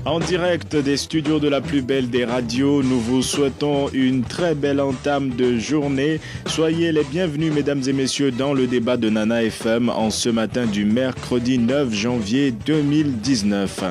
En direct des studios de la plus belle des radios, nous vous souhaitons une très belle entame de journée. Soyez les bienvenus, mesdames et messieurs, dans le débat de Nana FM en ce matin du mercredi 9 janvier 2019.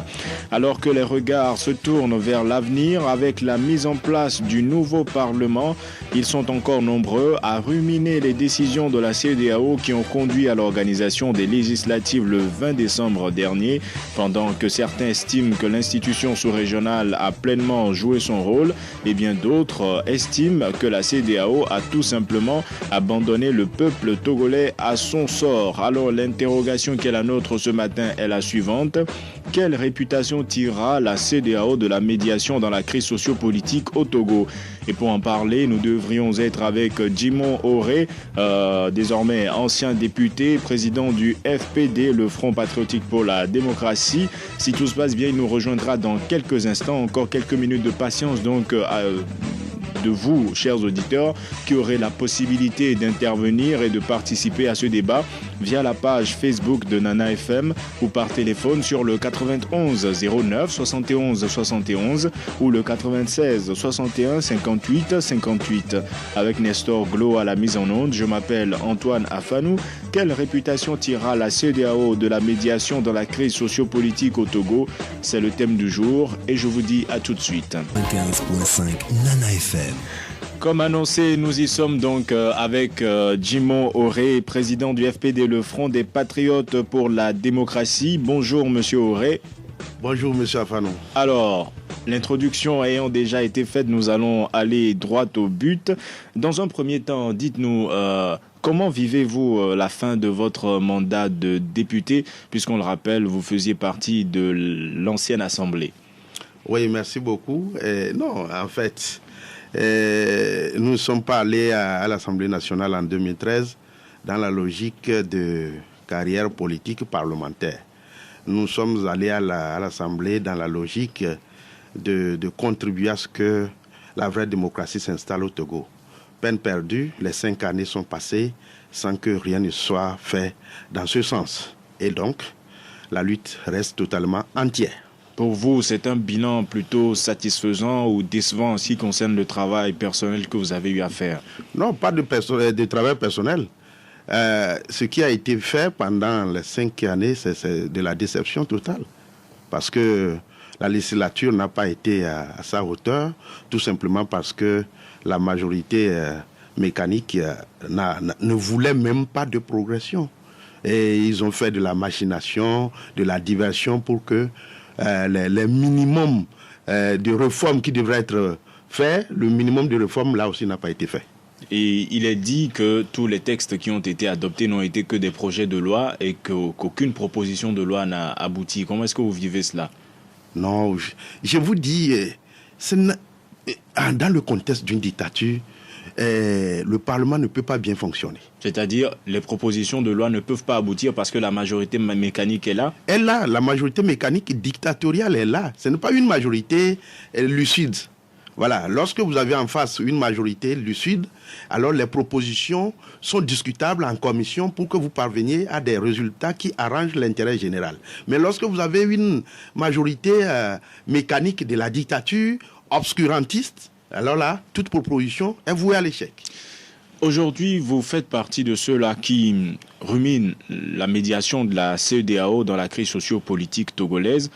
Alors que les regards se tournent vers l'avenir avec la mise en place du nouveau Parlement, ils sont encore nombreux à ruminer les décisions de la CEDEAO qui ont conduit à l'organisation des législatives le 20 décembre dernier, pendant que certains estiment que l'institution sous-régionale a pleinement joué son rôle, et bien d'autres estiment que la CEDEAO a tout simplement abandonné le peuple togolais à son sort. Alors l'interrogation qui est la nôtre ce matin est la suivante. Quelle réputation tirera la CEDEAO de la médiation dans la crise sociopolitique au Togo? Et pour en parler, nous devrions être avec Djimon Oré, désormais ancien député, président du FPD, le Front Patriotique pour la Démocratie. Si tout se passe bien, il nous rejoindra dans quelques instants. Encore quelques minutes de patience donc de vous, chers auditeurs, qui aurez la possibilité d'intervenir et de participer à ce débat via la page Facebook de Nana FM ou par téléphone sur le 91 09 71 71 ou le 96 61 58 58. Avec Nestor Glo à la mise en onde, je m'appelle Antoine Afanou. Quelle réputation tirera la CEDEAO de la médiation dans la crise sociopolitique au Togo? C'est le thème du jour et je vous dis à tout de suite. 15.5 Nana FM. Comme annoncé, nous y sommes donc avec Djimon Oré, président du FPD, le Front des Patriotes pour la Démocratie. Bonjour Monsieur Oré. Bonjour Monsieur Afanou. Alors, l'introduction ayant déjà été faite, nous allons aller droit au but. Dans un premier temps, dites-nous, comment vivez-vous la fin de votre mandat de député, puisqu'on le rappelle, vous faisiez partie de l'ancienne Assemblée? Oui, merci beaucoup. Non, en fait, nous ne sommes pas allés à l'Assemblée nationale en 2013 dans la logique de carrière politique parlementaire. Nous sommes allés à l'Assemblée dans la logique de contribuer à ce que la vraie démocratie s'installe au Togo. Peine perdue, les 5 années sont passées sans que rien ne soit fait dans ce sens. Et donc, la lutte reste totalement entière. Pour vous, c'est un bilan plutôt satisfaisant ou décevant en ce qui concerne le travail personnel que vous avez eu à faire? Non, pas de travail personnel. Ce qui a été fait pendant les 5 années, c'est de la déception totale. Parce que la législature n'a pas été à sa hauteur, tout simplement parce que la majorité mécanique ne voulait même pas de progression. Et ils ont fait de la machination, de la diversion pour que les minimums de réformes qui devraient être faits, le minimum de réformes là aussi n'a pas été fait. Et il est dit que tous les textes qui ont été adoptés n'ont été que des projets de loi et qu'aucune proposition de loi n'a abouti. Comment est-ce que vous vivez cela? Non, je vous dis, dans le contexte d'une dictature, le Parlement ne peut pas bien fonctionner. C'est-à-dire, les propositions de loi ne peuvent pas aboutir parce que la majorité mécanique est là? Elle est là, la majorité mécanique dictatoriale est là. Ce n'est pas une majorité lucide. Voilà, lorsque vous avez en face une majorité lucide, alors les propositions sont discutables en commission pour que vous parveniez à des résultats qui arrangent l'intérêt général. Mais lorsque vous avez une majorité mécanique de la dictature, obscurantiste, alors là, toute proposition est vouée à l'échec. Aujourd'hui, vous faites partie de ceux-là qui ruminent la médiation de la CEDEAO dans la crise sociopolitique togolaise.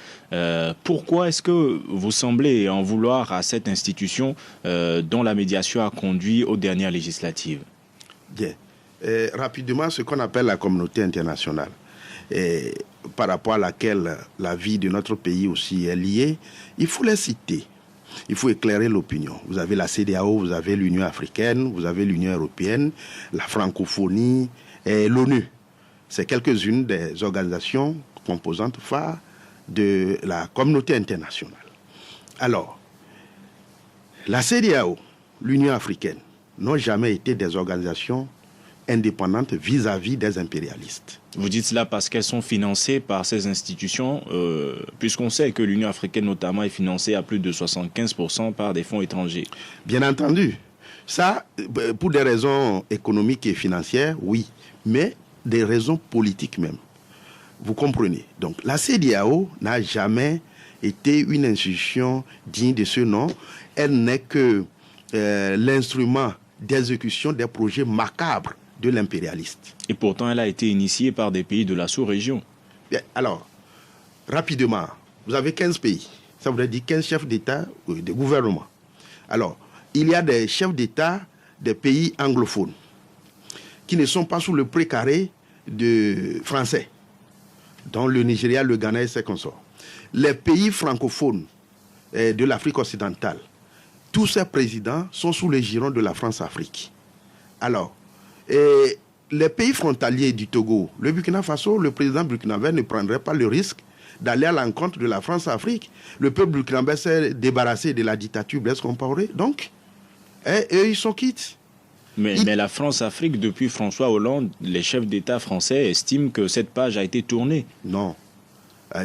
Pourquoi est-ce que vous semblez en vouloir à cette institution dont la médiation a conduit aux dernières législatives? Bien. Rapidement, ce qu'on appelle la communauté internationale, par rapport à laquelle la vie de notre pays aussi est liée, il faut les citer. Il faut éclairer l'opinion. Vous avez la CEDEAO, vous avez l'Union africaine, vous avez l'Union européenne, la francophonie et l'ONU. C'est quelques-unes des organisations composantes phares de la communauté internationale. Alors, la CEDEAO, l'Union africaine, n'ont jamais été des organisations indépendantes vis-à-vis des impérialistes. Vous dites cela parce qu'elles sont financées par ces institutions, puisqu'on sait que l'Union africaine notamment est financée à plus de 75% par des fonds étrangers. Bien entendu. Ça, pour des raisons économiques et financières, oui, mais des raisons politiques même. Vous comprenez. Donc, la CEDEAO n'a jamais été une institution digne de ce nom. Elle n'est que l'instrument d'exécution des projets macabres de l'impérialiste. Et pourtant, elle a été initiée par des pays de la sous-région. Bien, alors, rapidement, vous avez 15 pays. Ça voudrait dire 15 chefs d'État de gouvernement. Alors, il y a des chefs d'État des pays anglophones qui ne sont pas sous le précaré de français, dont le Nigeria, le Ghana et ses consorts. Les pays francophones de l'Afrique occidentale, tous ces présidents sont sous les girons de la France-Afrique. Alors, les pays frontaliers du Togo, le Burkina Faso, le président burkinabé ne prendrait pas le risque d'aller à l'encontre de la France-Afrique. Le peuple burkinabé s'est débarrassé de la dictature Blaise Compaoré, donc, eux, ils sont quittes. Mais la France-Afrique, depuis François Hollande, les chefs d'État français estiment que cette page a été tournée. Non.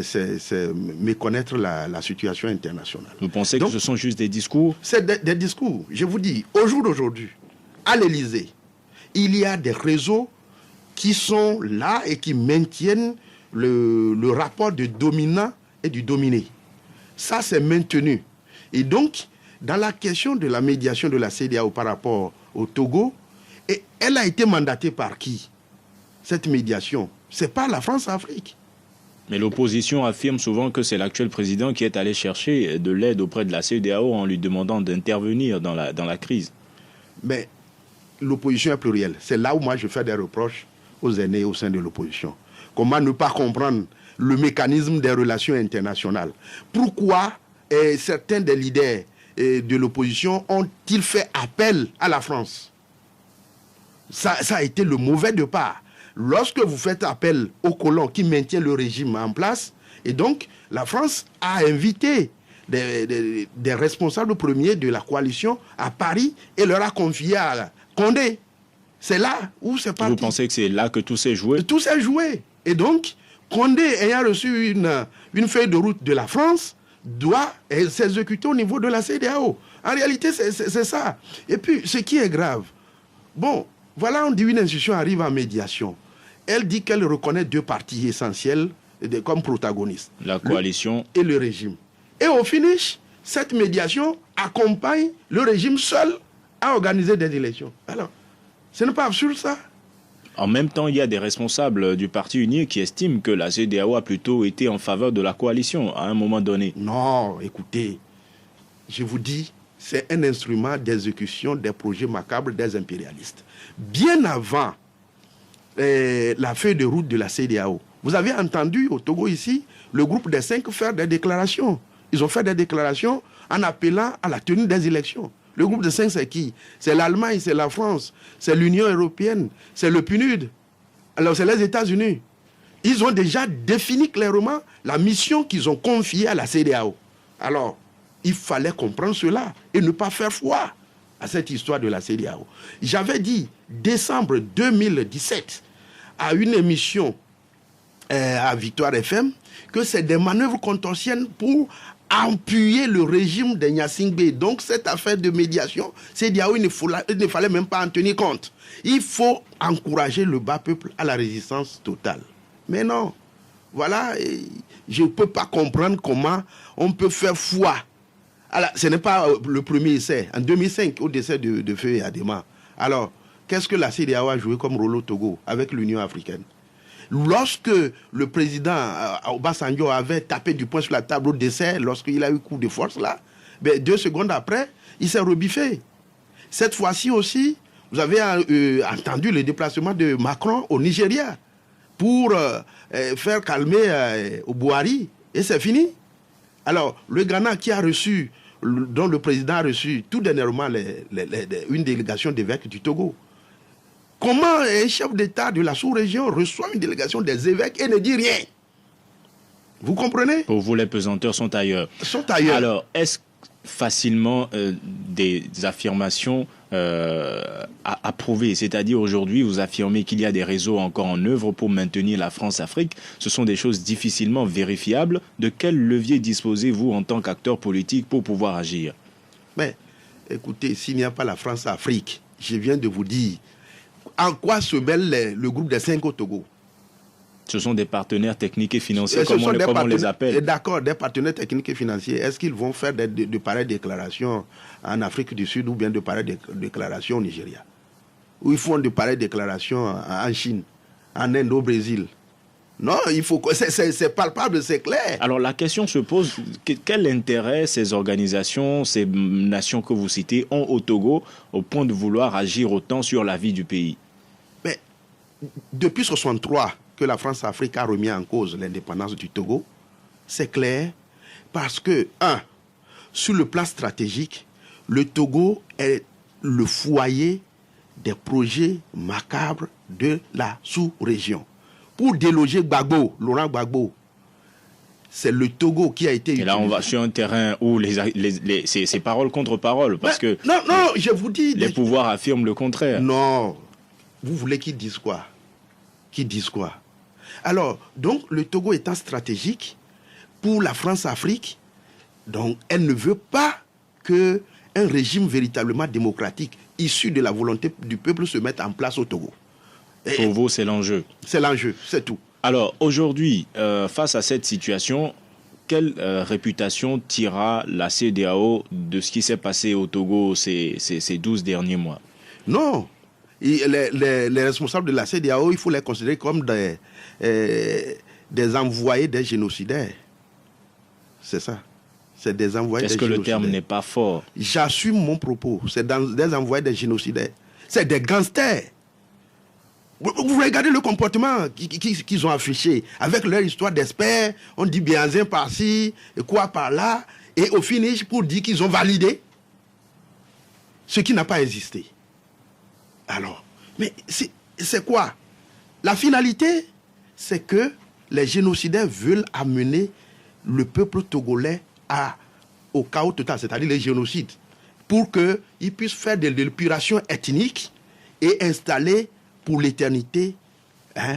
C'est méconnaître la situation internationale. Vous pensez que ce sont juste des discours? C'est des discours. Je vous dis, au jour d'aujourd'hui, à l'Élysée, il y a des réseaux qui sont là et qui maintiennent le rapport de dominant et du dominé. Ça, c'est maintenu. Et donc, dans la question de la médiation de la CEDEAO par rapport au Togo, et elle a été mandatée par qui? Cette médiation, c'est pas la France-Afrique. Mais l'opposition affirme souvent que c'est l'actuel président qui est allé chercher de l'aide auprès de la CEDEAO en lui demandant d'intervenir dans la crise. Mais l'opposition est plurielle. C'est là où moi je fais des reproches aux aînés au sein de l'opposition. Comment ne pas comprendre le mécanisme des relations internationales? Pourquoi certains des leaders de l'opposition ont-ils fait appel à la France? Ça a été le mauvais départ. Lorsque vous faites appel aux colons qui maintiennent le régime en place, et donc la France a invité des responsables premiers de la coalition à Paris et leur a confié à Condé. C'est là où c'est parti. Vous pensez que c'est là que tout s'est joué? Tout s'est joué. Et donc, Condé ayant reçu une feuille de route de la France, doit s'exécuter au niveau de la CEDEAO. En réalité, c'est ça. Et puis, ce qui est grave, bon, voilà, on dit une institution arrive en médiation. Elle dit qu'elle reconnaît deux parties essentielles comme protagonistes. La coalition. Et le régime. Et au finish, cette médiation accompagne le régime seul à organiser des élections. Alors, ce n'est pas absurde ça? En même temps, il y a des responsables du Parti uni qui estiment que la CEDEAO a plutôt été en faveur de la coalition à un moment donné. Non, écoutez, je vous dis, c'est un instrument d'exécution des projets macabres des impérialistes. Bien avant la feuille de route de la CEDEAO, vous avez entendu au Togo ici, le groupe des 5 faire des déclarations. Ils ont fait des déclarations en appelant à la tenue des élections. Le groupe des 5, c'est qui? C'est l'Allemagne, c'est la France, c'est l'Union européenne, c'est le PNUD. Alors, c'est les États-Unis. Ils ont déjà défini clairement la mission qu'ils ont confiée à la CEDEAO. Alors, il fallait comprendre cela et ne pas faire foi à cette histoire de la CEDEAO. J'avais dit, décembre 2017, à une émission à Victoire FM, que c'est des manœuvres contorsionnes pour appuyer le régime de Gnassingbé. Donc cette affaire de médiation, CEDEAO, il ne fallait même pas en tenir compte. Il faut encourager le bas peuple à la résistance totale. Mais non, voilà, je ne peux pas comprendre comment on peut faire foi. Alors, ce n'est pas le premier essai. En 2005, au décès de Feu Adema. Alors, qu'est-ce que la CEDEAO a joué comme rôle au Togo avec l'Union africaine? Lorsque le président Obasanjo avait tapé du poing sur la table au décès, lorsqu'il a eu coup de force là, 2 secondes après, il s'est rebiffé. Cette fois-ci aussi, vous avez entendu le déplacement de Macron au Nigeria pour faire calmer Buhari, et c'est fini. Alors, le Ghana qui a reçu, dont le président a reçu tout dernièrement une délégation d'évêques du Togo. Comment un chef d'État de la sous-région reçoit une délégation des évêques et ne dit rien? Vous comprenez? Pour vous, les pesanteurs sont ailleurs. Sont ailleurs. Alors, est-ce facilement des affirmations à prouver? C'est-à-dire, aujourd'hui, vous affirmez qu'il y a des réseaux encore en œuvre pour maintenir la France-Afrique. Ce sont des choses difficilement vérifiables. De quel levier disposez-vous en tant qu'acteur politique pour pouvoir agir? Mais, écoutez, s'il n'y a pas la France-Afrique, je viens de vous dire, en quoi se mêle le groupe des 5 au Togo? Ce sont des partenaires techniques et financiers, comme on les appelle. D'accord, des partenaires techniques et financiers. Est-ce qu'ils vont faire de pareilles déclarations en Afrique du Sud ou bien de pareilles déclarations au Nigeria? Ou ils font de pareilles déclarations en Chine, en Inde, au Brésil? Non, il faut que c'est palpable, c'est clair. Alors la question se pose, quel intérêt ces organisations, ces nations que vous citez ont au Togo au point de vouloir agir autant sur la vie du pays? Mais depuis 1963, que la France-Afrique a remis en cause l'indépendance du Togo, c'est clair, parce que, sur le plan stratégique, le Togo est le foyer des projets macabres de la sous-région. Pour déloger Gbagbo, Laurent Gbagbo, c'est le Togo qui a été utilisé. Et là, on va sur un terrain où c'est parole contre parole, parce que non, je vous dis... Les pouvoirs affirment le contraire. Non, vous voulez qu'ils disent quoi? Qu'ils disent quoi? Alors, donc, le Togo étant stratégique pour la France-Afrique, donc, elle ne veut pas qu'un régime véritablement démocratique, issu de la volonté du peuple, se mette en place au Togo. Pour vous, c'est l'enjeu. C'est l'enjeu, c'est tout. Alors, aujourd'hui, face à cette situation, quelle réputation tirera la CEDEAO de ce qui s'est passé au Togo ces 12 derniers mois? Non. Les responsables de la CEDEAO, il faut les considérer comme des envoyés des génocidaires. C'est ça. C'est des envoyés des génocidaires. Est-ce que le terme n'est pas fort? J'assume mon propos. C'est des envoyés des génocidaires. C'est des gangsters. Vous regardez le comportement qu'ils ont affiché avec leur histoire d'experts. On dit Bianzin par-ci, et quoi par-là. Et au finish, pour dire qu'ils ont validé ce qui n'a pas existé. Alors, mais c'est quoi? La finalité, c'est que les génocidaires veulent amener le peuple togolais au chaos total, c'est-à-dire les génocides, pour qu'ils puissent faire de l'épuration ethnique et installer pour l'éternité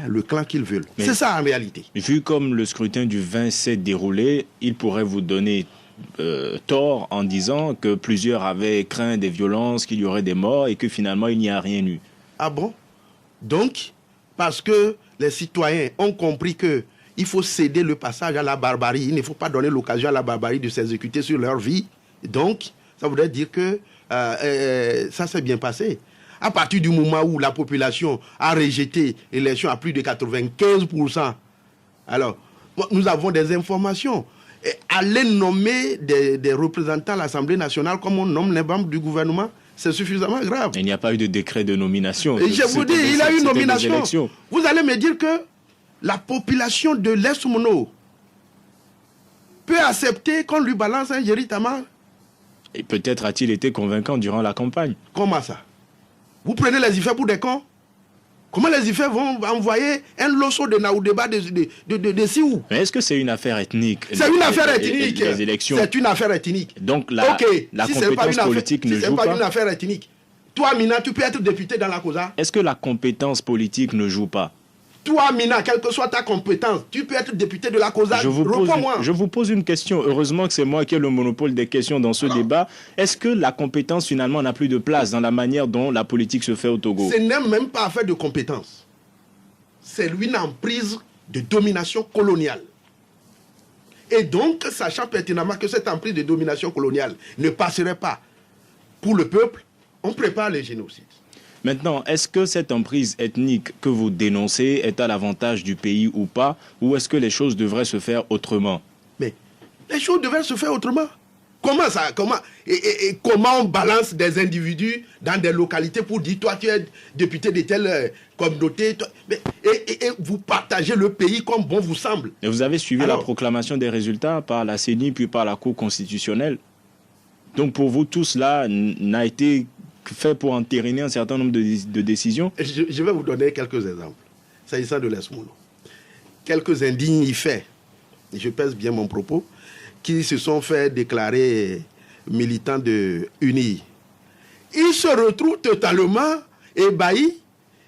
le clan qu'ils veulent. C'est ça en réalité. Vu comme le scrutin du 20 s'est déroulé, il pourrait vous donner tort en disant que plusieurs avaient craint des violences, qu'il y aurait des morts et que finalement il n'y a rien eu. Ah bon? Donc, parce que les citoyens ont compris qu'il faut céder le passage à la barbarie, il ne faut pas donner l'occasion à la barbarie de s'exécuter sur leur vie. Donc, ça voudrait dire que ça s'est bien passé. À partir du moment où la population a rejeté l'élection à plus de 95%, alors, nous avons des informations. Et aller nommer des représentants à l'Assemblée nationale comme on nomme les membres du gouvernement, c'est suffisamment grave. Il n'y a pas eu de décret de nomination. Et je vous dis, il a eu une nomination. Vous allez me dire que la population de l'Est Mono peut accepter qu'on lui balance un Yéritama? Et peut-être a-t-il été convaincant durant la campagne. Comment ça? Vous prenez les IFE pour des cons? Comment les IFE vont envoyer un loso de Naoudeba de Siou? Mais est-ce que c'est une affaire ethnique? C'est une affaire ethnique. Les élections. C'est une affaire ethnique. Donc la compétence politique ne joue pas. C'est pas une affaire ethnique. Toi, Mina, tu peux être député dans la COSA. Est-ce que la compétence politique ne joue pas? Toi, Mina, quelle que soit ta compétence, tu peux être député de la COSA. Je vous pose une question. Heureusement que c'est moi qui ai le monopole des questions dans ce débat. Est-ce que la compétence, finalement, n'a plus de place dans la manière dont la politique se fait au Togo? Ce n'est même pas affaire de compétence. C'est une emprise de domination coloniale. Et donc, sachant pertinemment que cette emprise de domination coloniale ne passerait pas pour le peuple, on prépare les génocides. Maintenant, est-ce que cette emprise ethnique que vous dénoncez est à l'avantage du pays ou pas? Ou est-ce que les choses devraient se faire autrement? Mais les choses devraient se faire autrement. Comment ça? Comment on balance des individus dans des localités pour dire, toi tu es député de telle communauté, et vous partagez le pays comme bon vous semble. Et vous avez suivi la proclamation des résultats par la CENI puis par la Cour constitutionnelle. Donc pour vous, tout cela n'a été fait pour entériner un certain nombre de décisions? Je vais vous donner quelques exemples. S'agissant de l'Est Mono. Quelques indignes y fait, je pèse bien mon propos, qui se sont fait déclarer militants de UNI. Ils se retrouvent totalement ébahis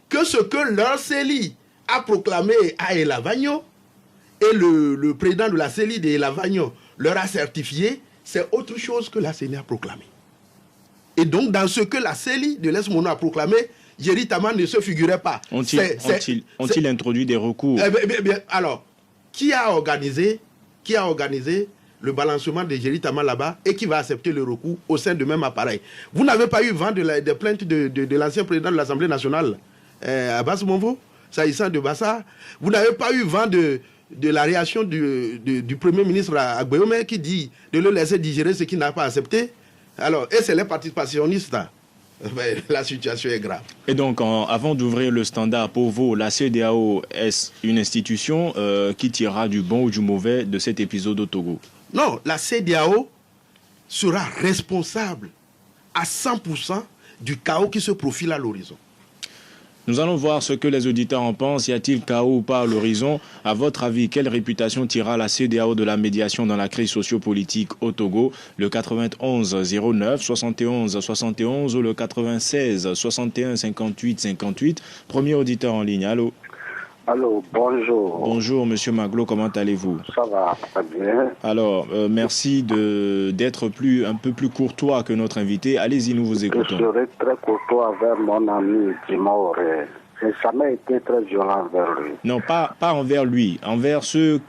que ce que leur CELI a proclamé à Elavagno et le président de la CELI de Elavagno leur a certifié, c'est autre chose que la CENI a proclamé. Et donc, dans ce que la CELI de l'Est Mono a proclamé, Jerry Tama ne se figurait pas. Ont-ils introduit des recours? Alors, qui a organisé le balancement de Jerry Tama là-bas et qui va accepter le recours au sein du même appareil? Vous n'avez pas eu vent de plaintes de l'ancien président de l'Assemblée nationale, Abbas Monvo, s'agissant de Bassa? Vous n'avez pas eu vent de la réaction du Premier ministre Agbeome qui dit de le laisser digérer ce qu'il n'a pas accepté? Alors, et c'est les participationnistes. La situation est grave. Et donc, avant d'ouvrir le standard, pour vous, la CEDEAO, est-ce une institution qui tirera du bon ou du mauvais de cet épisode au Togo? Non, la CEDEAO sera responsable à 100% du chaos qui se profile à l'horizon. Nous allons voir ce que les auditeurs en pensent. Y a-t-il chaos ou pas à l'horizon? À votre avis, quelle réputation tirera la CEDEAO de la médiation dans la crise sociopolitique au Togo? Le 91 09 71 71 ou le 96 61 58 58. Premier auditeur en ligne. Allô? Allô, bonjour. Bonjour, monsieur Maglo, comment allez-vous? Ça va, très bien. Alors, merci d'être un peu plus courtois que notre invité. Allez-y, nous vous écoutons. Je serai très courtois envers mon ami Dimore. Je n'ai jamais été très violent envers lui. Non, pas envers lui, envers ceux,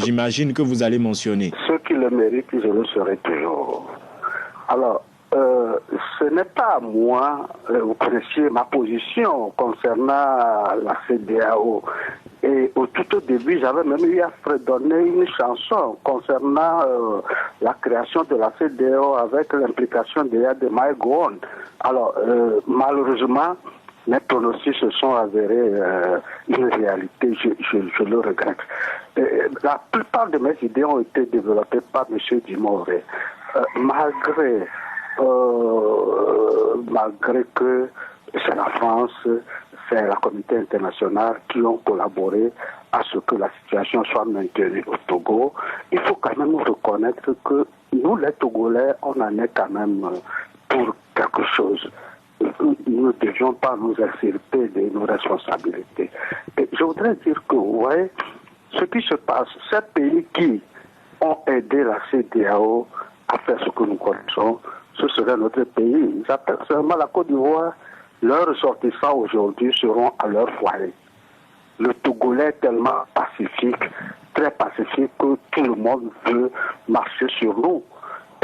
j'imagine, que vous allez mentionner. Ceux qui le méritent, je le serai toujours. Alors, ce n'est pas à moi, vous connaissiez ma position concernant la CEDEAO. Et au tout au début, j'avais même eu à fredonner une chanson concernant la création de la CEDEAO avec l'implication de Maïgoon. Alors, malheureusement, mes pronostics se sont avérés une réalité, je le regrette. La plupart de mes idées ont été développées par M. Dimore. Malgré que c'est la France, c'est la communauté internationale qui ont collaboré à ce que la situation soit maintenue au Togo, il faut quand même reconnaître que nous, les Togolais, on en est quand même pour quelque chose. Nous ne devions pas nous extirper de nos responsabilités. Et je voudrais dire que, vous voyez, ce qui se passe, ces pays qui ont aidé la CEDEAO à faire ce que nous connaissons, ce serait notre pays. J'appelle seulement la Côte d'Ivoire, leurs ressortissants aujourd'hui seront à leur foyer. Le Togolais est tellement pacifique, très pacifique, que tout le monde veut marcher sur nous.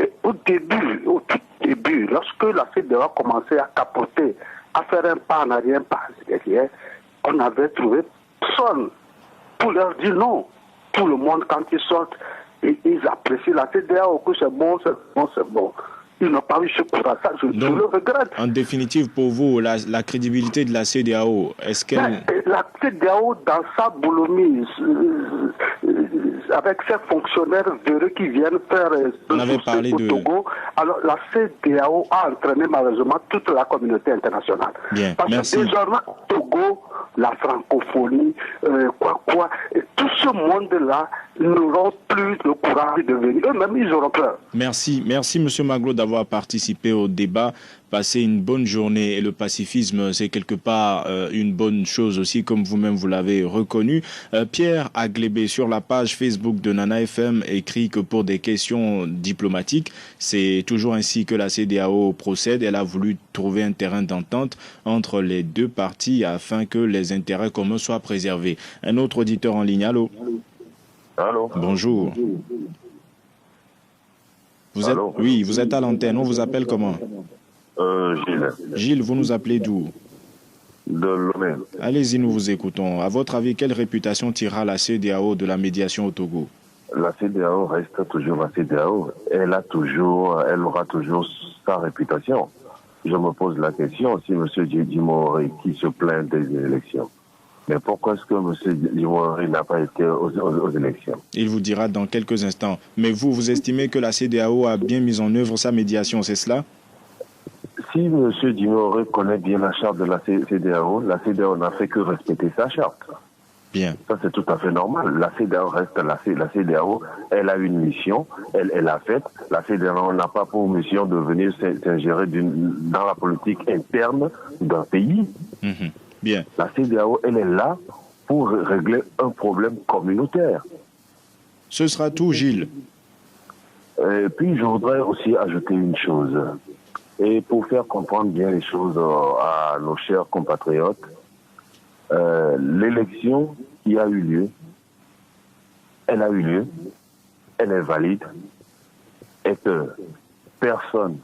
Et au tout début, lorsque la CEDEAO a commencé à capoter, à faire un pas en arrière, un pas derrière, on avait trouvé personne pour leur dire non. Tout le monde, quand ils sortent, ils apprécient la CEDEAO, que c'est bon, c'est bon, c'est bon. Ils n'ont pas eu ce courage, ça, je le regrette. En définitive, pour vous, la crédibilité de la CEDEAO, est-ce qu'elle... La CEDEAO, dans sa bouloumie, avec ses fonctionnaires véreux qui viennent faire on avait parlé au Togo, alors la CEDEAO a entraîné malheureusement toute la communauté internationale. Bien, parce merci. que désormais, au Togo, la francophonie, tout ce monde-là n'auront plus le courage de venir. Eux-mêmes, ils auront peur. Merci, M. Maglo, d'avoir participé au débat. Passez une bonne journée. Et le pacifisme, c'est quelque part une bonne chose aussi, comme vous-même vous l'avez reconnu. Pierre Aglébé, sur la page Facebook de Nana FM, écrit que pour des questions diplomatiques, c'est toujours ainsi que la CEDEAO procède. Elle a voulu trouver un terrain d'entente entre les deux parties afin que les intérêts communs soient préservés. Un autre auditeur en ligne, allô? Allô? Bonjour. Oui, vous êtes à l'antenne. On vous appelle comment? Gilles. Gilles, vous nous appelez d'où? De Lomé. Allez-y, nous vous écoutons. À votre avis, quelle réputation tirera la CEDEAO de la médiation au Togo? La CEDEAO reste toujours la CEDEAO. Elle aura toujours sa réputation. Je me pose la question, si M. Dimore qui se plaint des élections, mais pourquoi est-ce que M. Dimore n'a pas été aux élections? Il vous dira dans quelques instants. Mais vous estimez que la CEDEAO a bien mis en œuvre sa médiation, c'est cela? Si M. Dimore connaît bien la charte de la CEDEAO n'a fait que respecter sa charte. Bien. Ça, c'est tout à fait normal. La CEDEAO reste la CEDEAO. Elle a une mission, elle l'a faite. La CEDEAO n'a pas pour mission de venir s'ingérer dans la politique interne d'un pays. Bien. La CEDEAO, elle est là pour régler un problème communautaire. Ce sera tout, Gilles. Et puis, je voudrais aussi ajouter une chose. Et pour faire comprendre bien les choses à nos chers compatriotes, l'élection qui a eu lieu, elle est valide, et que personne,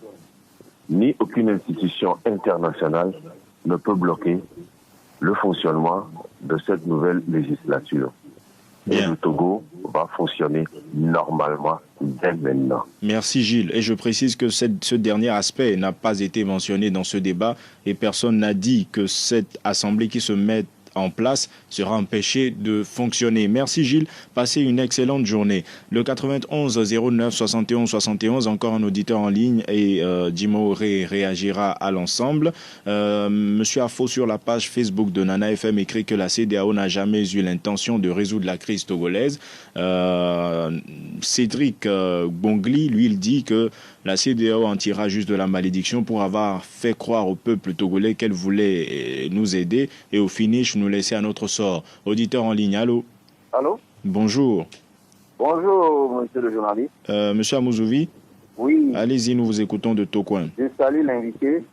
ni aucune institution internationale ne peut bloquer le fonctionnement de cette nouvelle législature. Et le Togo va fonctionner normalement dès maintenant. Merci Gilles. Et je précise que ce dernier aspect n'a pas été mentionné dans ce débat et personne n'a dit que cette assemblée qui se met en place sera empêchée de fonctionner. Merci Gilles, passez une excellente journée. Le 91 09 71 71, encore un auditeur en ligne et Djimo réagira à l'ensemble. Monsieur Afo sur la page Facebook de Nana FM écrit que la CEDEAO n'a jamais eu l'intention de résoudre la crise togolaise. Cédric Bongli, lui, il dit que la CEDEAO en tirera juste de la malédiction pour avoir fait croire au peuple togolais qu'elle voulait nous aider et au finish nous laisser à notre sort. Auditeur en ligne, allô? Allô? Bonjour. Bonjour, monsieur le journaliste. Monsieur Amouzouvi? Oui. Allez-y, nous vous écoutons de Tocoin. Je salue l'invité.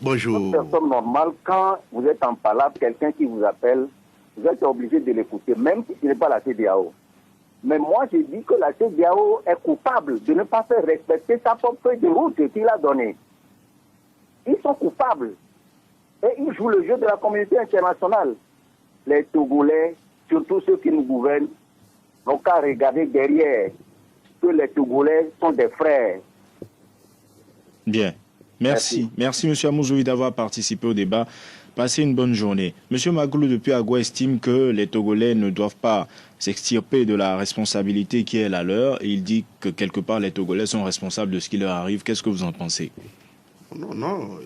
Bonjour. Une personne normale, quand vous êtes en palabre, quelqu'un qui vous appelle, vous êtes obligé de l'écouter, même si ce n'est pas la CEDEAO. Mais moi, je dis que la CEDEAO est coupable de ne pas faire respecter sa propre feuille de route qu'il a donnée. Ils sont coupables. Et ils jouent le jeu de la communauté internationale. Les Togolais, surtout ceux qui nous gouvernent, n'ont qu'à regarder derrière que les Togolais sont des frères. Bien. Merci. Merci, M. Amouzoui, d'avoir participé au débat. Passez une bonne journée. M. Magoulou, depuis Agua, estime que les Togolais ne doivent pas s'extirper de la responsabilité qui est la leur. Et il dit que quelque part, les Togolais sont responsables de ce qui leur arrive. Qu'est-ce que vous en pensez? Non.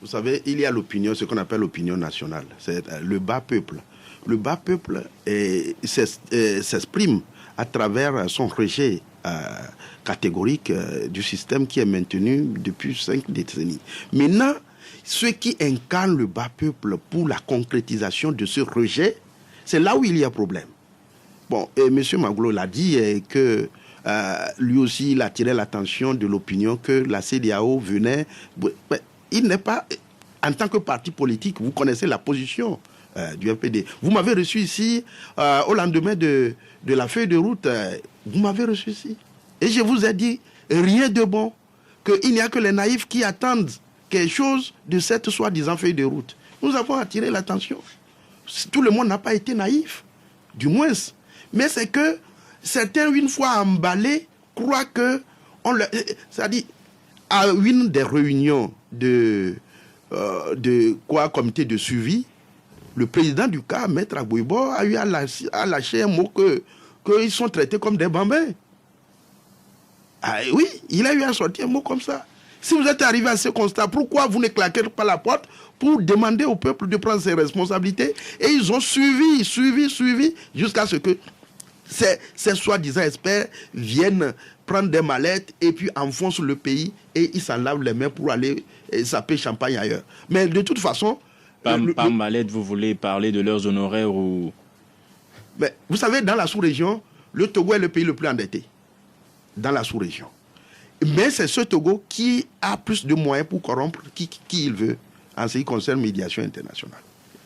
Vous savez, il y a l'opinion, ce qu'on appelle l'opinion nationale. C'est le bas peuple. Le bas peuple s'exprime à travers son rejet catégorique du système qui est maintenu depuis 5 décennies. Maintenant, ceux qui incarnent le bas peuple pour la concrétisation de ce rejet, c'est là où il y a problème. Bon, et M. Maglo l'a dit que lui aussi, il a attiré l'attention de l'opinion que la CEDEAO venait... Il n'est pas... En tant que parti politique, vous connaissez la position du FPD. Vous m'avez reçu ici au lendemain de la feuille de route. Vous m'avez reçu ici. Et je vous ai dit, rien de bon, qu'il n'y a que les naïfs qui attendent quelque chose de cette soi-disant feuille de route. Nous avons attiré l'attention. Tout le monde n'a pas été naïf, du moins. Mais c'est que certains, une fois emballés, croient que... C'est-à-dire, à une des réunions de comité de suivi, le président du cas, Maître Agbouibo, a eu à lâcher un mot qu'ils sont traités comme des bambins. Ah, oui, il a eu à sortir un mot comme ça. Si vous êtes arrivé à ce constat, pourquoi vous ne claquez pas la porte pour demander au peuple de prendre ses responsabilités? Et ils ont suivi, jusqu'à ce que ces soi-disant experts viennent prendre des mallettes et puis enfoncent le pays et ils s'en lavent les mains pour aller saper champagne ailleurs. Mais de toute façon... Par mallette, vous voulez parler de leurs honoraires ou... Mais vous savez, dans la sous-région, le Togo est le pays le plus endetté. Dans la sous-région. Mais c'est ce Togo qui a plus de moyens pour corrompre qui il veut en ce qui concerne médiation internationale.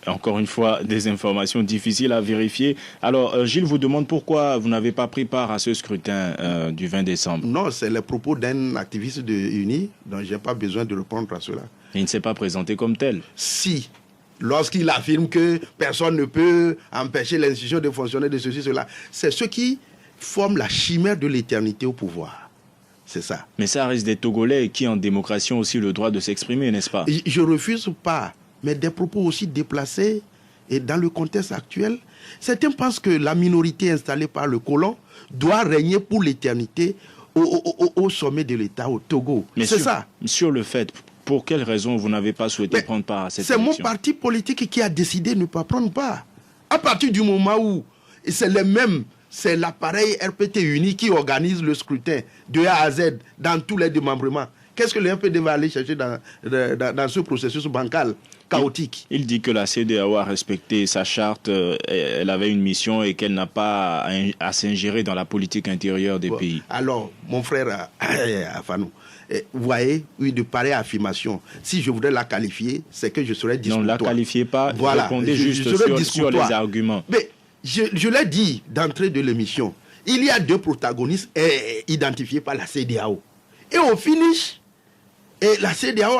Encore une fois, des informations difficiles à vérifier. Alors, Gilles vous demande pourquoi vous n'avez pas pris part à ce scrutin du 20 décembre. Non, c'est les propos d'un activiste de UNI, donc je n'ai pas besoin de répondre à cela. Il ne s'est pas présenté comme tel. Si, lorsqu'il affirme que personne ne peut empêcher l'institution de fonctionner de ceci, cela, c'est ceux qui forment la chimère de l'éternité au pouvoir. C'est ça. Mais ça reste des Togolais qui, en démocratie, ont aussi le droit de s'exprimer, n'est-ce pas? Je refuse pas. Mais des propos aussi déplacés, et dans le contexte actuel, certains pensent que la minorité installée par le colon doit régner pour l'éternité au sommet de l'État, au Togo. Mais c'est ça. Sur le fait, pour quelle raison vous n'avez pas souhaité prendre part à cette élection? C'est mon parti politique qui a décidé de ne pas prendre part. À partir du moment où c'est les mêmes, c'est l'appareil RPT Uni qui organise le scrutin de A à Z dans tous les démembrements. Qu'est-ce que le RPD va aller chercher dans ce processus bancal? chaotique. Il dit que la CEDEAO a respecté sa charte, elle avait une mission et qu'elle n'a pas à s'ingérer dans la politique intérieure des pays. Alors, mon frère Afanou, vous voyez, oui, de pareilles affirmations, si je voudrais la qualifier, c'est que je serais discutoire. Non, ne la qualifiez pas, voilà, répondez juste sur les arguments. Mais je l'ai dit d'entrée de l'émission, il y a 2 protagonistes identifiés par la CEDEAO. Et au finish, la CEDEAO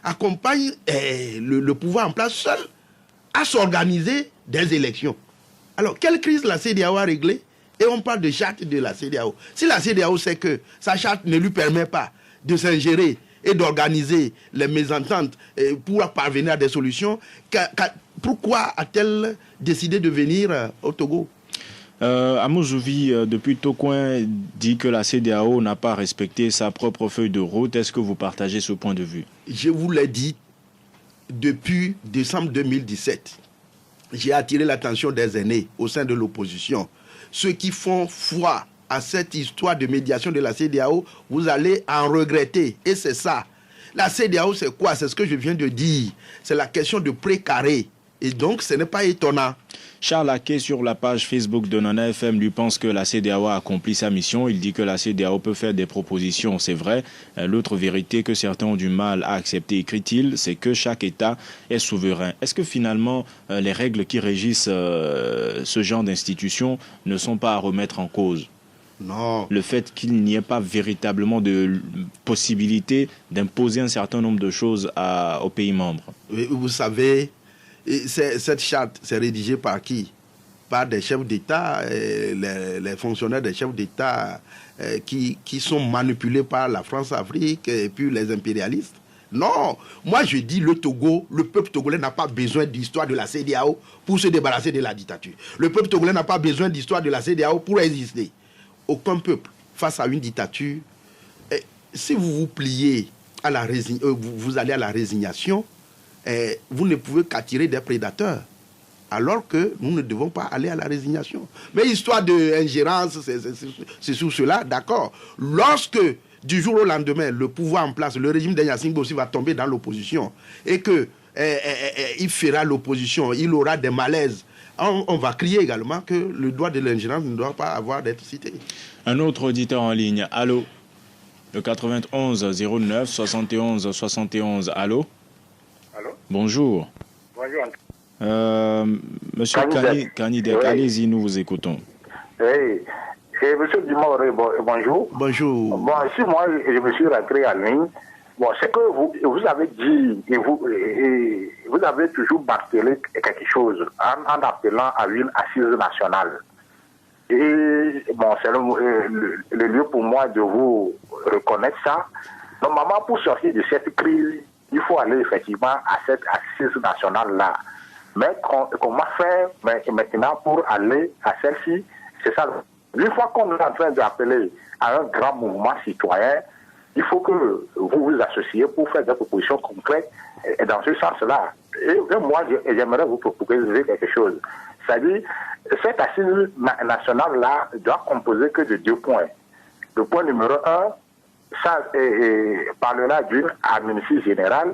accompagne le pouvoir en place seul à s'organiser des élections. Alors, quelle crise la CEDEAO a réglée? Et on parle de charte de la CEDEAO. Si la CEDEAO sait que sa charte ne lui permet pas de s'ingérer et d'organiser les mésententes pour parvenir à des solutions, pourquoi a-t-elle décidé de venir au Togo? Amozouvi, depuis Tocoin, dit que la CEDEAO n'a pas respecté sa propre feuille de route. Est-ce que vous partagez ce point de vue? Je vous l'ai dit depuis décembre 2017. J'ai attiré l'attention des aînés au sein de l'opposition. Ceux qui font foi à cette histoire de médiation de la CEDEAO, vous allez en regretter. Et c'est ça. La CEDEAO, c'est quoi? C'est ce que je viens de dire. C'est la question de précaré. Et donc, ce n'est pas étonnant. Charles Aké, sur la page Facebook de Nana FM, lui pense que la CEDEAO a accompli sa mission. Il dit que la CEDEAO peut faire des propositions, c'est vrai. L'autre vérité que certains ont du mal à accepter, écrit-il, c'est que chaque État est souverain. Est-ce que finalement, les règles qui régissent ce genre d'institutions ne sont pas à remettre en cause? Non. Le fait qu'il n'y ait pas véritablement de possibilité d'imposer un certain nombre de choses aux pays membres. Vous savez, cette charte, c'est rédigé par qui? Par des chefs d'État, les fonctionnaires des chefs d'État qui sont manipulés par la France-Afrique et puis les impérialistes. Non, moi je dis le peuple togolais n'a pas besoin d'histoire de la CEDEAO pour se débarrasser de la dictature. Le peuple togolais n'a pas besoin d'histoire de la CEDEAO pour exister. Aucun peuple, face à une dictature, si vous vous pliez à vous allez à la résignation, vous ne pouvez qu'attirer des prédateurs. Alors que nous ne devons pas aller à la résignation. Mais histoire d'ingérence, c'est sur cela, d'accord. Lorsque, du jour au lendemain, le pouvoir en place, le régime d'Yacine Bossi va tomber dans l'opposition, et que il fera l'opposition, il aura des malaises, on va crier également que le droit de l'ingérence ne doit pas avoir d'être cité. Un autre auditeur en ligne, allô? Le 91 09 71 71, allô? Allô? Bonjour. Bonjour. Monsieur Kanidek, oui. Allez-y, nous vous écoutons. Oui. Et monsieur Dumont, bonjour. Bonjour. Bon, si moi, je me suis rentré en ligne, bon, c'est que vous avez dit, et vous avez toujours martelé quelque chose en appelant à une assise nationale. Et bon, c'est le lieu pour moi de vous reconnaître ça. Normalement, pour sortir de cette crise, il faut aller effectivement à cette assise nationale-là. Mais comment faire maintenant pour aller à celle-ci? C'est ça. Une fois qu'on est en train d'appeler à un grand mouvement citoyen, il faut que vous vous associez pour faire des propositions concrètes et dans ce sens-là. Et moi, j'aimerais vous proposer quelque chose. C'est-à-dire, cette assise nationale-là doit composer que de 2 points. Le point numéro 1, ça parlera d'une amnistie générale.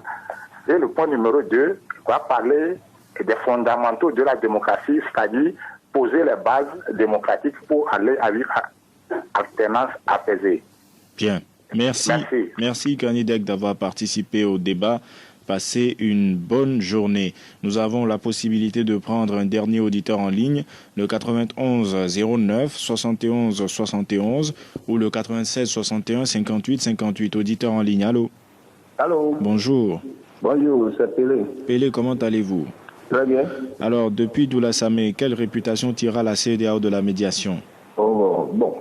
Et le point numéro 2 doit parler des fondamentaux de la démocratie, c'est-à-dire poser les bases démocratiques pour aller à une alternance apaisée. Bien. Merci Kanidek d'avoir participé au débat. Passez une bonne journée. Nous avons la possibilité de prendre un dernier auditeur en ligne, le 91 09 71 71 ou le 96 61 58 58. Auditeur en ligne, allô? Allô? Bonjour. Bonjour, c'est Pélé. Pélé, comment allez-vous? Très bien. Alors, depuis Doula Samé, quelle réputation tira la CEDEAO de la médiation?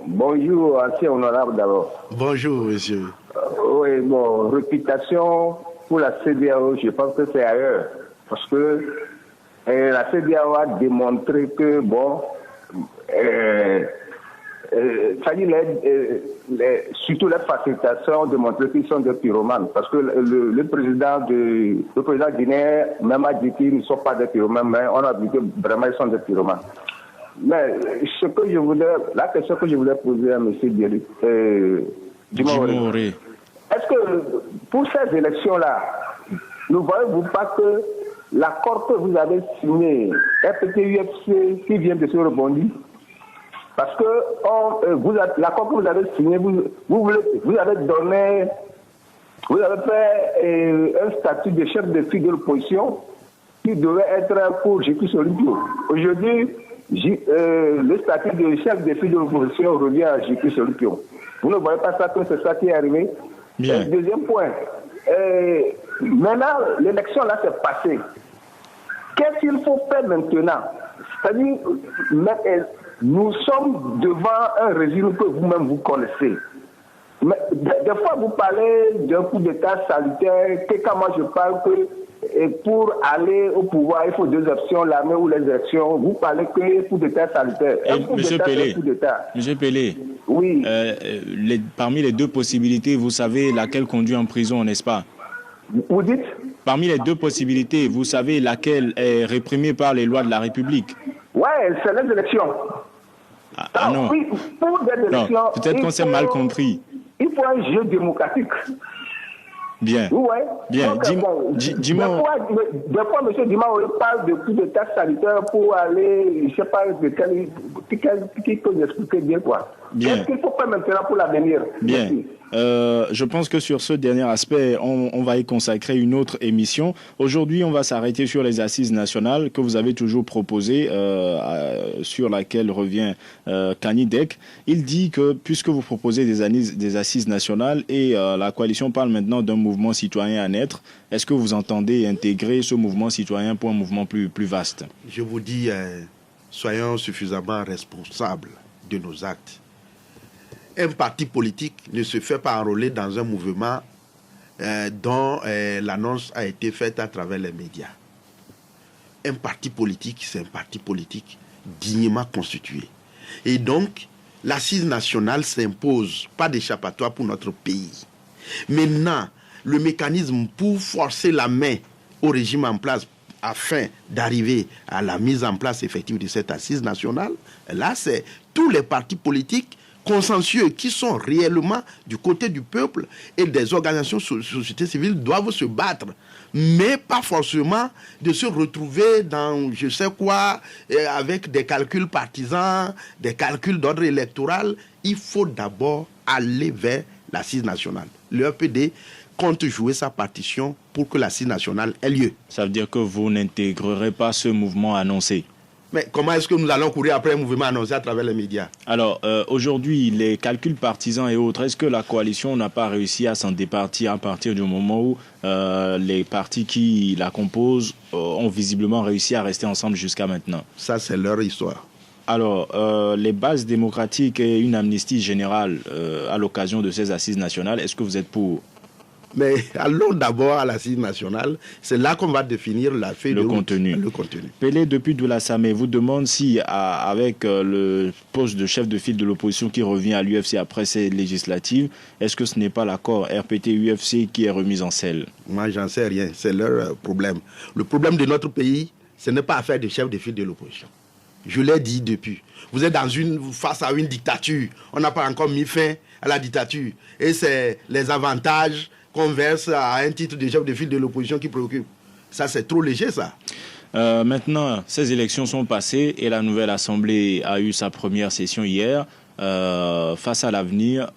Bonjour, assez honorable d'abord. Bonjour, monsieur. Oui, réputation pour la CEDEAO, je pense que c'est ailleurs. Parce que la CEDEAO a démontré que, surtout les facilitations ont démontré qu'ils sont des pyromanes. Parce que le président guinéen même a dit qu'ils ne sont pas des pyromanes, mais on a dit que vraiment ils sont des pyromanes. Mais la question que je voulais poser à M. Dumont, est-ce que pour ces élections-là, ne voyez-vous pas que l'accord que vous avez signé, RPT-UFC, qui vient de se rebondir, parce que l'accord que vous avez signé, vous avez fait un statut de chef de file de l'opposition qui devait être pour J.P. Solipio. Aujourd'hui, le statut de chef de file de l'opposition revient à J.P. Solipio. Vous ne voyez pas ça que c'est ça qui est arrivé? Bien. Et deuxième point, maintenant, l'élection là s'est passée. Qu'est-ce qu'il faut faire maintenant? C'est-à-dire, nous sommes devant un régime que vous-même vous connaissez. Mais des fois, vous parlez d'un coup d'État salutaire, que quand moi je parle que pour aller au pouvoir, il faut 2 options, l'armée ou les élections. Vous parlez que coup d'État salutaire. Monsieur Pelé, oui. Parmi les 2 possibilités, vous savez laquelle conduit en prison, n'est-ce pas? Vous dites? Parmi les 2 possibilités, vous savez laquelle est réprimée par les lois de la République? Ouais, c'est les élections. Ah non. Oui, pour des élections, non, peut-être qu'on s'est mal compris. Il faut un jeu démocratique. Bien. Ouais. Bien. Dis-moi. Des fois, M. Dima, on parle de coup d'État sanitaire pour aller, je ne sais pas, qui peut nous expliquer bien quoi. Bien. Qu'est-ce qu'il faut faire maintenant pour l'avenir? Bien. Je pense que sur ce dernier aspect, on va y consacrer une autre émission. Aujourd'hui, on va s'arrêter sur les assises nationales que vous avez toujours proposées, sur laquelle revient Kani Dek. Il dit que puisque vous proposez des assises nationales et la coalition parle maintenant d'un mouvement citoyen à naître, est-ce que vous entendez intégrer ce mouvement citoyen pour un mouvement plus vaste? Je vous dis, soyons suffisamment responsables de nos actes. Un parti politique ne se fait pas enrôler dans un mouvement dont l'annonce a été faite à travers les médias. Un parti politique, c'est un parti politique dignement constitué. Et donc, l'assise nationale s'impose, pas d'échappatoire pour notre pays. Maintenant, le mécanisme pour forcer la main au régime en place afin d'arriver à la mise en place effective de cette assise nationale, là, c'est tous les partis politiques consensueux qui sont réellement du côté du peuple et des organisations de société civile doivent se battre, mais pas forcément de se retrouver dans je sais quoi, avec des calculs partisans, des calculs d'ordre électoral. Il faut d'abord aller vers l'assise nationale. Le RPD compte jouer sa partition pour que l'assise nationale ait lieu. Ça veut dire que vous n'intégrerez pas ce mouvement annoncé? Mais comment est-ce que nous allons courir après un mouvement annoncé à travers les médias? Alors, aujourd'hui, les calculs partisans et autres, est-ce que la coalition n'a pas réussi à s'en départir à partir du moment où les partis qui la composent ont visiblement réussi à rester ensemble jusqu'à maintenant? Ça, c'est leur histoire. Alors, les bases démocratiques et une amnistie générale à l'occasion de ces assises nationales, est-ce que vous êtes pour? Mais allons d'abord à l'assise nationale. C'est là qu'on va définir la feuille de route, contenu. Le contenu. Pelé, depuis Doula-Samé, vous demande si, avec le poste de chef de file de l'opposition qui revient à l'UFC après ces législatives, est-ce que ce n'est pas l'accord RPT-UFC qui est remis en selle? Moi, j'en sais rien. C'est leur problème. Le problème de notre pays, ce n'est pas affaire de chef de file de l'opposition. Je l'ai dit depuis. Vous êtes face à une dictature. On n'a pas encore mis fin à la dictature. Et c'est les avantages qu'on verse à un titre de chef de file de l'opposition qui préoccupe. Ça, c'est trop léger, ça. Maintenant, ces élections sont passées et la nouvelle Assemblée a eu sa première session hier. Face à l'avenir,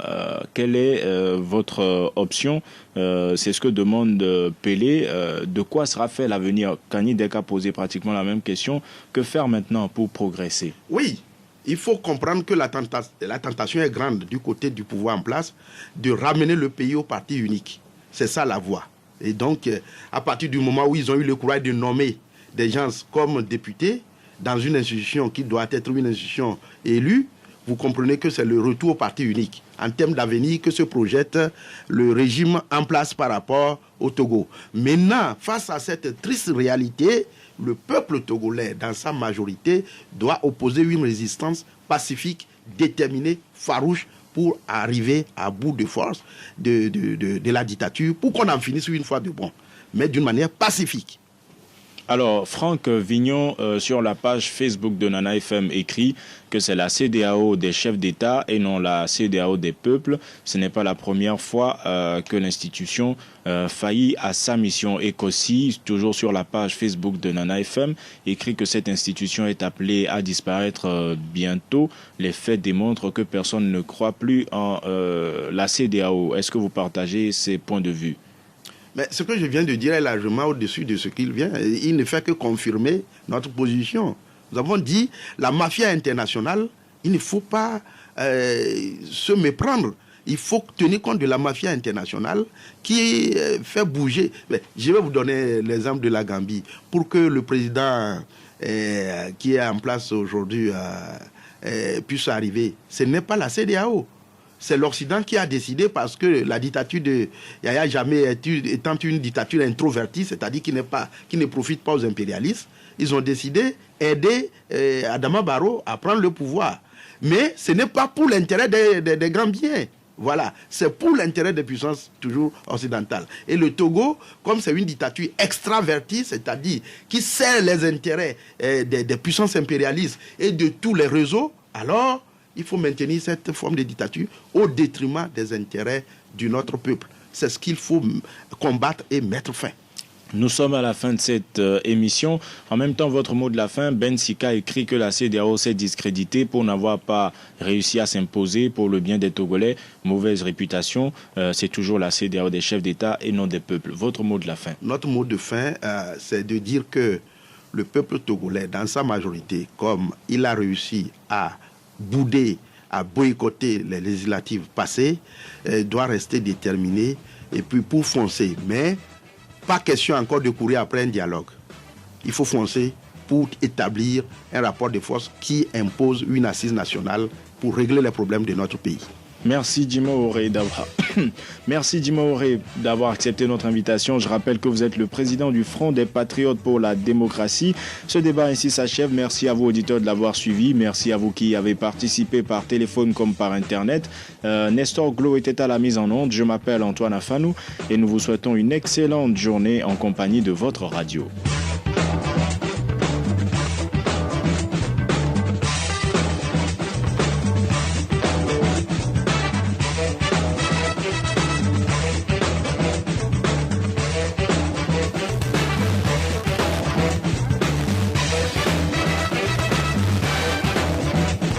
quelle est votre option? C'est ce que demande Pelé. De quoi sera fait l'avenir? Kani Dek a posé pratiquement la même question. Que faire maintenant pour progresser? Oui. Il faut comprendre que la tentation est grande du côté du pouvoir en place de ramener le pays au parti unique. C'est ça la voie. Et donc, à partir du moment où ils ont eu le courage de nommer des gens comme députés dans une institution qui doit être une institution élue, vous comprenez que c'est le retour au parti unique en termes d'avenir que se projette le régime en place par rapport au Togo. Maintenant, face à cette triste réalité, le peuple togolais, dans sa majorité, doit opposer une résistance pacifique, déterminée, farouche, pour arriver à bout de force de la dictature, pour qu'on en finisse une fois de bon, mais d'une manière pacifique. Alors, Franck Vignon, sur la page Facebook de Nana FM, écrit que c'est la CEDEAO des chefs d'État et non la CEDEAO des peuples. Ce n'est pas la première fois que l'institution faillit à sa mission. Et qu'aussi, toujours sur la page Facebook de Nana FM, écrit que cette institution est appelée à disparaître bientôt. Les faits démontrent que personne ne croit plus en la CEDEAO. Est-ce que vous partagez ces points de vue? Mais ce que je viens de dire est largement au-dessus de ce qu'il vient. Il ne fait que confirmer notre position. Nous avons dit, la mafia internationale, il ne faut pas se méprendre. Il faut tenir compte de la mafia internationale qui fait bouger. Mais je vais vous donner l'exemple de la Gambie. Pour que le président qui est en place aujourd'hui puisse arriver, ce n'est pas la CEDEAO. C'est l'Occident qui a décidé, parce que la dictature de Yahya Jammeh étant une dictature introvertie, c'est-à-dire qui ne profite pas aux impérialistes, ils ont décidé d'aider Adama Barrow à prendre le pouvoir. Mais ce n'est pas pour l'intérêt des Gambiens. Voilà, c'est pour l'intérêt des puissances toujours occidentales. Et le Togo, comme c'est une dictature extravertie, c'est-à-dire qui sert les intérêts des puissances impérialistes et de tous les réseaux, alors il faut maintenir cette forme de dictature au détriment des intérêts de notre peuple. C'est ce qu'il faut combattre et mettre fin. Nous sommes à la fin de cette émission. En même temps, votre mot de la fin, Ben Sika écrit que la CEDEAO s'est discréditée pour n'avoir pas réussi à s'imposer pour le bien des Togolais. Mauvaise réputation, c'est toujours la CEDEAO des chefs d'État et non des peuples. Votre mot de la fin? Notre mot de fin, c'est de dire que le peuple togolais, dans sa majorité, comme il a réussi à bouder, à boycotter les législatives passées, doit rester déterminé et puis pour foncer. Mais pas question encore de courir après un dialogue. Il faut foncer pour établir un rapport de force qui impose une assise nationale pour régler les problèmes de notre pays. Merci Djima Oré d'avoir accepté notre invitation. Je rappelle que vous êtes le président du Front des Patriotes pour la démocratie. Ce débat ainsi s'achève. Merci à vous auditeurs de l'avoir suivi. Merci à vous qui avez participé par téléphone comme par internet. Nestor Glo était à la mise en onde. Je m'appelle Antoine Afanou et nous vous souhaitons une excellente journée en compagnie de votre radio.